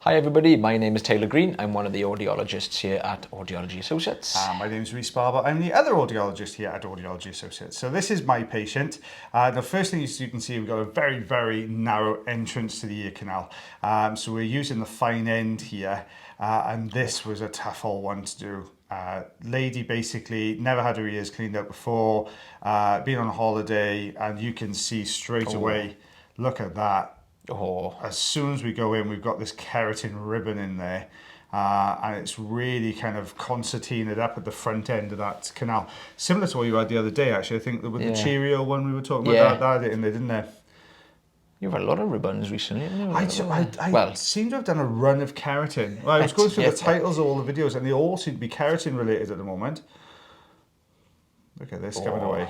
Hi everybody, my name is Taylor Green. I'm one of the audiologists here at Audiology Associates. My name is Rhys Barber. I'm the other audiologist here at Audiology Associates. So this is my patient. The first thing you can see, we've got a very, very narrow entrance to the ear canal. So we're using the fine end here, and this was a tough old one to do. Lady basically never had her ears cleaned up before, been on a holiday, and you can see straight away, look at that. Oh. As soon as we go in, we've got this keratin ribbon in there, and it's really kind of concertinaed up at the front end of that canal. Similar to what you had the other day, actually. I think with the Cheerio one we were talking about, that had it in there, didn't there? You've had a lot of ribbons recently, haven't you? I seem to have done a run of keratin. Well, I was going through the titles of all the videos, and they all seem to be keratin related at the moment. Look at this coming away.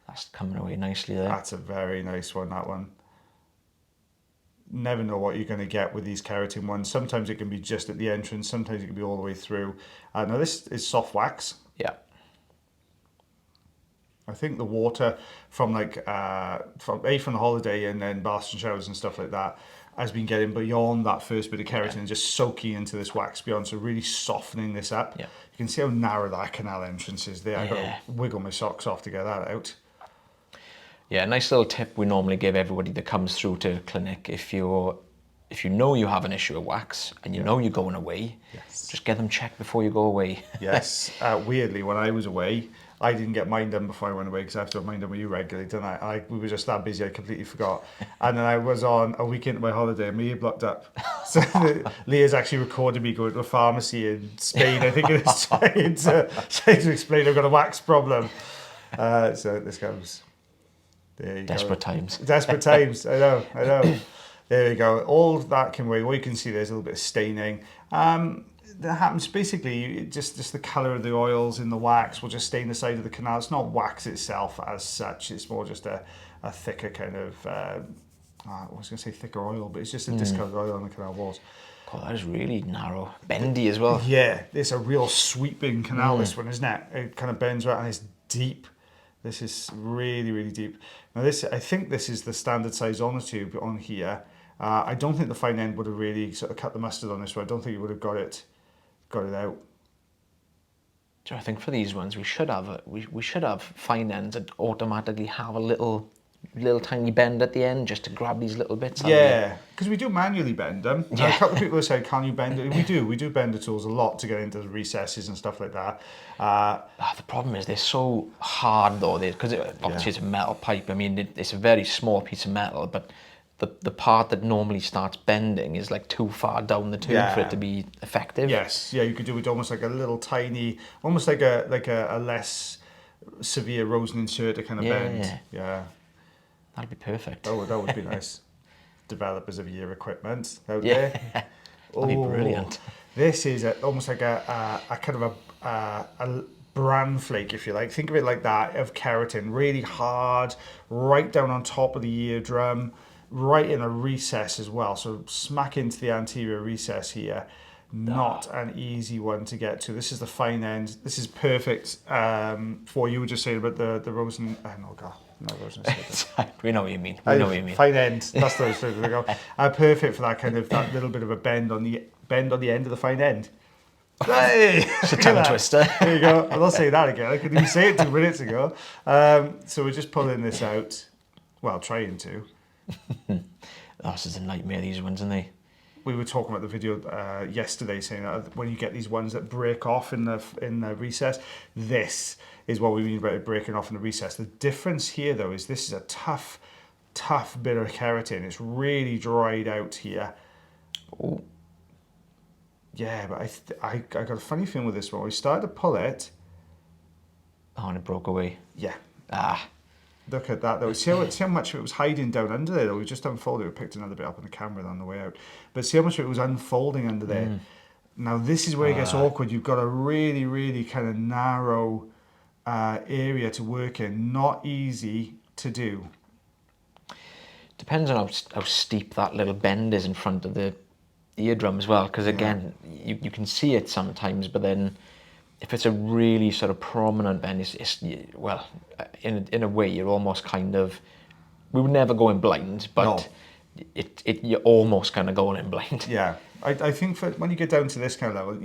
That's coming away nicely there. That's a very nice one, that one. Never know what you're going to get with these keratin ones. Sometimes it can be just at the entrance, sometimes it can be all the way through. Now this is soft wax. Yeah. I think the water from from the holiday and then baths and showers and stuff like that has been getting beyond that first bit of keratin and just soaking into this wax beyond, so really softening this up. Yeah. You can see how narrow that canal entrance is there. I've got to wiggle my socks off to get that out. Yeah, a nice little tip we normally give everybody that comes through to clinic: if you know you have an issue with wax and you know you're going away, just get them checked before you go away. Yes. Weirdly, when I was away, I didn't get mine done before I went away because I have to have mine done with you regularly, don't I? We were just that busy, I completely forgot. And then I was on a week into my holiday and my ear blocked up. So Leah's actually recorded me going to a pharmacy in Spain, I think it is, trying to explain I've got a wax problem. So this comes... There you Desperate go. times. Desperate times, I know. There you go. All of that can away. What you can see there's a little bit of staining. That happens basically, just the colour of the oils in the wax will just stain the side of the canal. It's not wax itself as such, it's more just a thicker kind of, I was going to say thicker oil, but it's just a discoloured oil on the canal walls. God, that is really narrow, bendy as well. Yeah, it's a real sweeping canal, this one, isn't it? It kind of bends right and it's deep. This is really, really deep. Now I think this is the standard size tube on here. I don't think the fine end would have really sort of cut the mustard on this one. I don't think it would have got it out. So I think for these ones we should have fine ends that automatically have a little tiny bend at the end just to grab these little bits. Yeah, because we do manually bend them. A couple of people have said, can you bend it? We do bend the tools a lot to get into the recesses and stuff like that. The problem is they're so hard though, because obviously it's a metal pipe. I mean, it's a very small piece of metal, but the part that normally starts bending is like too far down the tube for it to be effective. Yes, yeah, you could do it almost like a little tiny, almost like a less severe Rosen inserter kind of bend. Yeah. That'd be perfect. Oh, that would be nice. Developers of ear equipment out there. That'd be brilliant. This is almost like a kind of a bran flake, if you like. Think of it like that, of keratin, really hard, right down on top of the eardrum, right in a recess as well. So smack into the anterior recess here. Not an easy one to get to. This is the fine end. This is perfect for you were just saying about the Rosen. No, God. No, we know what you mean. We know what you mean. Fine end. That's those things. Perfect for that little bit of a bend on the end of the fine end. Hey, it's a tongue twister. There you go. I'm not saying that again. I couldn't even say it 2 minutes ago. So we're just pulling this out. Well, trying to. This is a nightmare. These ones, aren't they? We were talking about the video yesterday, saying that when you get these ones that break off in the recess, this is what we mean by it breaking off in the recess. The difference here, though, is this is a tough bit of keratin. It's really dried out here. Oh. Yeah, but I got a funny feeling with this one. We started to pull it. Oh, and it broke away. Yeah. Look at that, though. See how much of it was hiding down under there, though? We just unfolded it. We picked another bit up on the camera on the way out. But see how much of it was unfolding under there. Now, this is where it gets awkward. You've got a really, really kind of narrow area to work in. Not easy to do. Depends on how steep that little bend is in front of the eardrum as well. Because, again, you can see it sometimes, but then if it's a really sort of prominent bend, well, in a way, you're almost kind of, we would never go in blind, but you're almost kind of going in blind. Yeah, I think when you get down to this kind of level,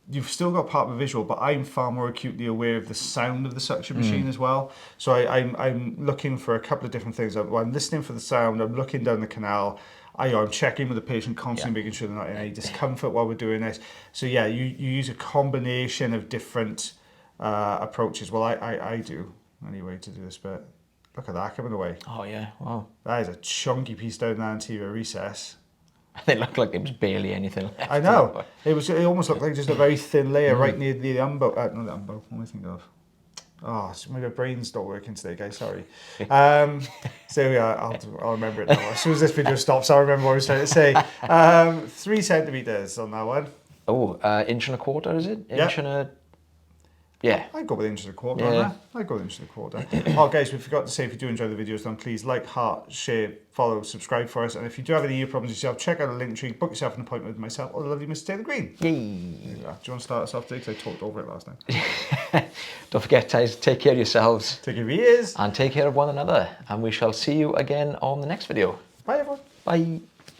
you've still got part of the visual, but I'm far more acutely aware of the sound of the suction machine as well. So I'm looking for a couple of different things. I'm listening for the sound. I'm looking down the canal. I'm checking with the patient constantly, making sure they're not in any discomfort while we're doing this. So yeah, you use a combination of different approaches. Well, I do anyway to do this bit. Look at that coming away. Oh yeah, wow. That is a chunky piece down the anterior recess. They looked like there was barely anything left. I know. It almost looked like just a very thin layer right near the umbo. Not the umbo. What am I thinking of? Oh, my brain's not working today, guys. Sorry. So yeah, I'll remember it now. As soon as this video stops, I'll remember what I was trying to say. 3 centimeters on that one. Oh, 1.25 inch, is it? Yeah. Inch and a... Yeah. I'd go with 1.25 on that. I'd go with 1.25. Oh, guys, we forgot to say, if you do enjoy the videos, then please like, heart, share, follow, subscribe for us. And if you do have any ear problems yourself, check out the link tree, book yourself an appointment with myself or the lovely Mr. Taylor Green. Yay. Do you want to start us off today? Because I talked over it last time. Don't forget, guys, take care of yourselves. Take care of your ears. And take care of one another. And we shall see you again on the next video. Bye, everyone. Bye.